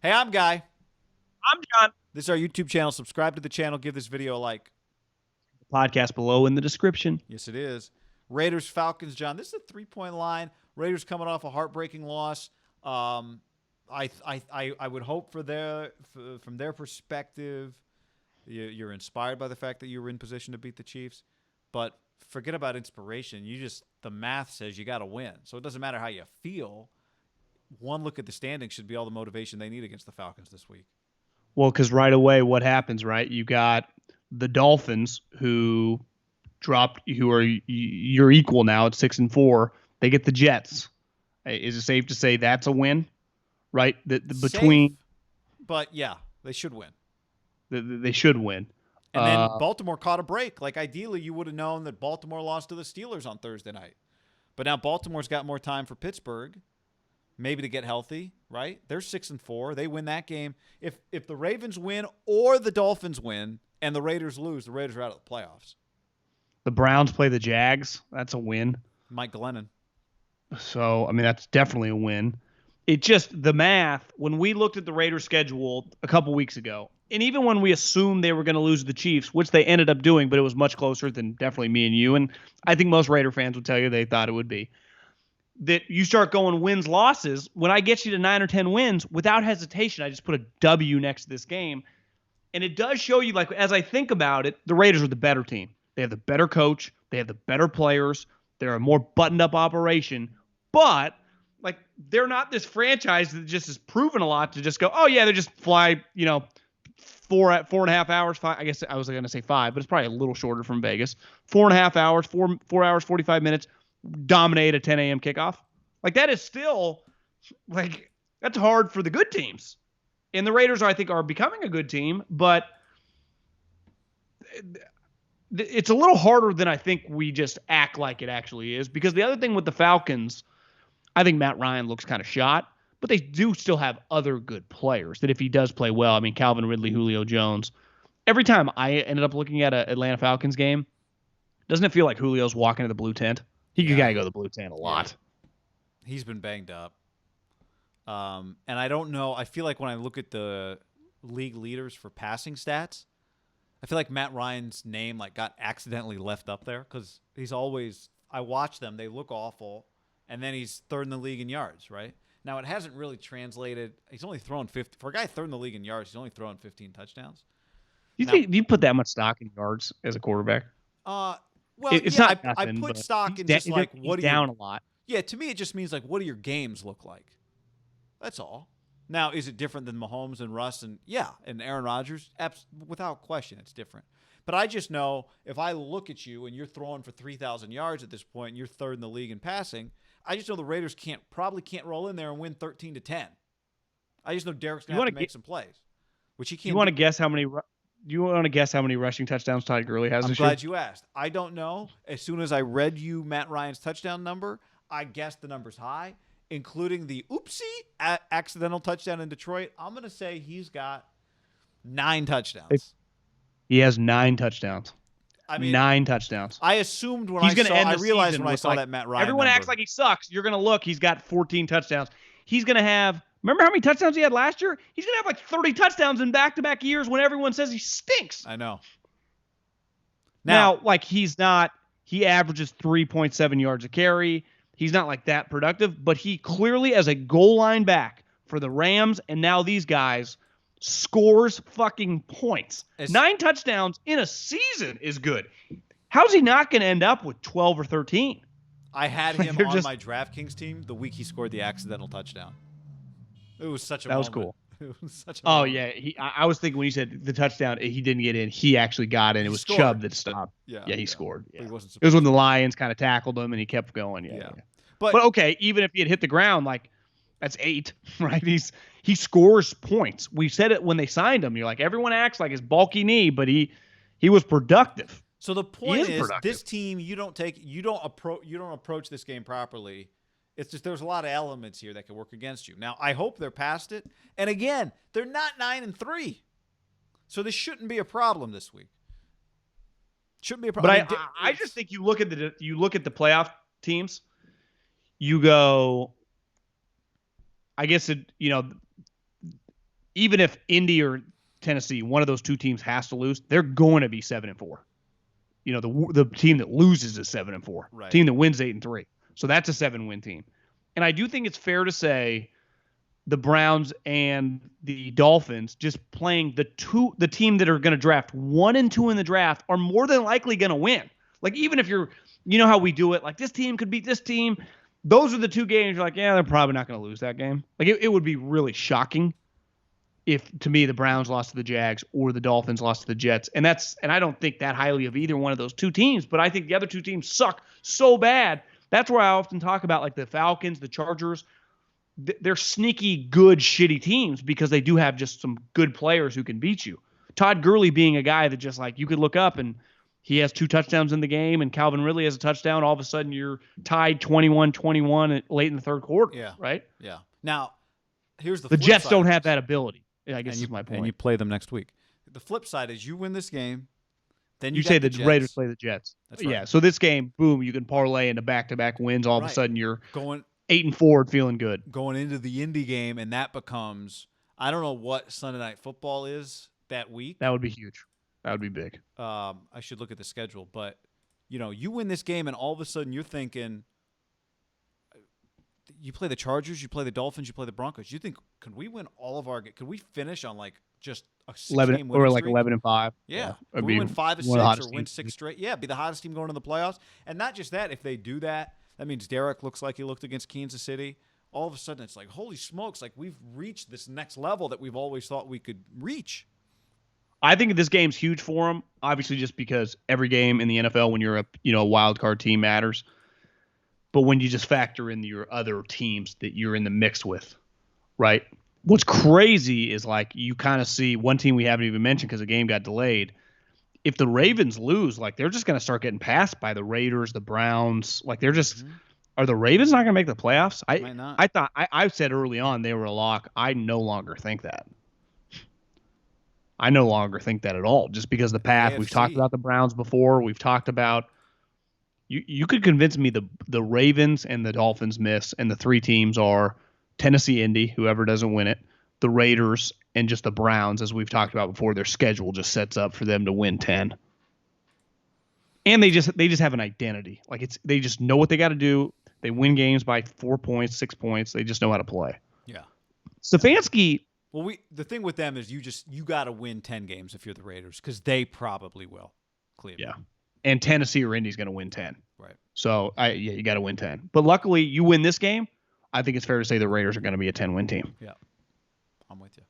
Hey, I'm Guy. I'm John. This is our YouTube channel. Subscribe to the channel. Give this video a like. Podcast below in the description. Yes, it is. Raiders, Falcons, John. This is a 3-point line. Raiders coming off a heartbreaking loss. I would hope from their perspective, you're inspired by the fact that you were in position to beat the Chiefs. But forget about inspiration. The math says you got to win. So it doesn't matter how you feel. One look at the standings should be all the motivation they need against the Falcons this week. Well, because right away, what happens, right? You got the Dolphins who are you're equal now at 6-4. They get the Jets. Is it safe to say that's a win, right? Safe, but yeah, they should win. They should win. And then Baltimore caught a break. Like, ideally, you would have known that Baltimore lost to the Steelers on Thursday night. But now Baltimore's got more time for Pittsburgh, maybe to get healthy, right? They're 6-4. They win that game. If the Ravens win or the Dolphins win and the Raiders lose, the Raiders are out of the playoffs. The Browns play the Jags. That's a win. Mike Glennon. So, I mean, that's definitely a win. It just, the math, when we looked at the Raiders schedule a couple weeks ago, and even when we assumed they were going to lose to the Chiefs, which they ended up doing, but it was much closer than definitely me and you, and I think most Raider fans would tell you they thought it would be, that you start going wins, losses. When I get you to 9 or 10 wins, without hesitation, I just put a W next to this game. And it does show you, like, as I think about it, the Raiders are the better team. They have the better coach. They have the better players. They're a more buttoned-up operation. But, like, they're not this franchise that just has proven a lot to just go, oh, yeah, they just fly, 4.5 hours. I guess I was going to say 5, but it's probably a little shorter from Vegas. 4.5 hours, 4 hours, 45 minutes, dominate a 10 a.m. kickoff. Like, that is still, like, that's hard for the good teams. And the Raiders, I think, are becoming a good team, but it's a little harder than I think we just act like it actually is. Because the other thing with the Falcons, I think Matt Ryan looks kind of shot, but they do still have other good players that if he does play well, I mean, Calvin Ridley, Julio Jones. Every time I ended up looking at an Atlanta Falcons game, doesn't it feel like Julio's walking to the blue tent? He got to go to the blue tent a lot. Yeah. He's been banged up. And I don't know. I feel like when I look at the league leaders for passing stats, I feel like Matt Ryan's name got accidentally left up there because he's always. I watch them; they look awful, and then he's third in the league in yards. Right now, it hasn't really translated. He's only thrown 50 for a guy third in the league in yards. He's only thrown 15 touchdowns. Do you put that much stock in yards as a quarterback? Well, it's yeah, not I nothing, put but stock in just what he's do down you, a lot. Yeah, to me, it just means what do your games look like? That's all. Now, is it different than Mahomes and Russ and Aaron Rodgers? Without question, it's different. But I just know if I look at you and you're throwing for 3,000 yards at this point, and you're third in the league in passing, I just know the Raiders probably can't roll in there and win 13-10. I just know Derek's going to have to make some plays, which he can't. You want to guess how many? You want to guess how many rushing touchdowns Todd Gurley has this year? I'm glad you asked. I don't know. As soon as I read you Matt Ryan's touchdown number, I guessed the number's high, including the accidental touchdown in Detroit. I'm going to say he's got 9 touchdowns. He has 9 touchdowns. I mean, 9 touchdowns. I assumed when I realized when I saw that Matt Ryan everyone number. acts like he sucks. You're going to look. He's got 14 touchdowns. He's going to have. Remember how many touchdowns he had last year? He's going to have 30 touchdowns in back-to-back years when everyone says he stinks. I know. Now, he's not. He averages 3.7 yards a carry. He's not that productive, but he clearly, as a goal line back for the Rams and now these guys, scores fucking points. 9 touchdowns in a season is good. How's he not going to end up with 12 or 13? I had him on my DraftKings team the week he scored the accidental touchdown. It was such a. That was cool. It was such a. Oh yeah, I was thinking when you said the touchdown, he didn't get in. He actually got in. It was Chubb that stopped. He scored. Yeah. He wasn't. It was when the Lions kind of tackled him and he kept going. Yeah. But okay, even if he had hit the ground, that's 8, right? He scores points. We said it when they signed him. You're like, everyone acts like his bulky knee, but he was productive. So the point is this team, you don't approach this game properly. It's just there's a lot of elements here that can work against you. Now, I hope they're past it. And again, they're not 9-3. So this shouldn't be a problem this week. Shouldn't be a problem. But I just think you look at the playoff teams, you go, I guess even if Indy or Tennessee, one of those two teams has to lose, they're going to be 7-4. The team that loses is 7-4. Right. Team that wins 8-3. So that's a 7-win team. And I do think it's fair to say the Browns and the Dolphins just playing the team that are going to draft 1 and 2 in the draft are more than likely going to win. Like, even if how we do it, like this team could beat this team. Those are the two games you're like, yeah, they're probably not going to lose that game. Like, it would be really shocking if, to me, the Browns lost to the Jags or the Dolphins lost to the Jets. And I don't think that highly of either one of those two teams, but I think the other two teams suck so bad. That's where I often talk about, like, the Falcons, the Chargers. They're sneaky, good, shitty teams because they do have just some good players who can beat you. Todd Gurley being a guy that just, like, you could look up and he has 2 touchdowns in the game, and Calvin Ridley has a touchdown. All of a sudden, you're tied 21-21 late in the third quarter. Yeah. Right? Yeah. Now, here's the The flip Jets side don't of have this. that ability. I guess is my point. And you play them next week. The flip side is you win this game, then You got say the the Raiders play the Jets. That's right. Yeah. So this game, boom, you can parlay into back-to-back wins. All of a sudden, you're going 8-4, feeling good. Going into the Indy game, and that becomes, I don't know what Sunday Night Football is that week. That would be huge. That would be big. I should look at the schedule, but you win this game, and all of a sudden you're thinking, you play the Chargers, you play the Dolphins, you play the Broncos. You think, could we win all of our games? Could we finish on like just a 6-game winning or like streak? 11-5? Yeah. Could we win 5 of 6 or win 6 teams. straight. Yeah, be the hottest team going to the playoffs. And not just that, if they do that, that means Derek looks like he looked against Kansas City. All of a sudden, it's like, holy smokes, like we've reached this next level that we've always thought we could reach. I think this game's huge for them, obviously, just because every game in the NFL, when you're a wild card team, matters. But when you just factor in your other teams that you're in the mix with, right? What's crazy is, like, you kind of see one team we haven't even mentioned because the game got delayed. If the Ravens lose, like, they're just going to start getting passed by the Raiders, the Browns. Like, they're just are the Ravens not going to make the playoffs? Might not. I thought I said early on they were a lock. I no longer think that. I no longer think that at all, just because the path. AFC. We've talked about the Browns before. We've talked about you could convince me the Ravens and the Dolphins miss, and the 3 teams are Tennessee, Indy, whoever doesn't win it, the Raiders, and just the Browns, as we've talked about before. Their schedule just sets up for them to win 10. And they just have an identity. Like, they just know what they got to do. They win games by 4 points, 6 points. They just know how to play. Yeah. Stefanski. Well, the thing with them is you got to win 10 games if you're the Raiders, because they probably will. Cleveland. Yeah. And Tennessee or Indy's going to win 10. Right. So, you got to win 10. But luckily, you win this game. I think it's fair to say the Raiders are going to be a 10-win team. Yeah. I'm with you.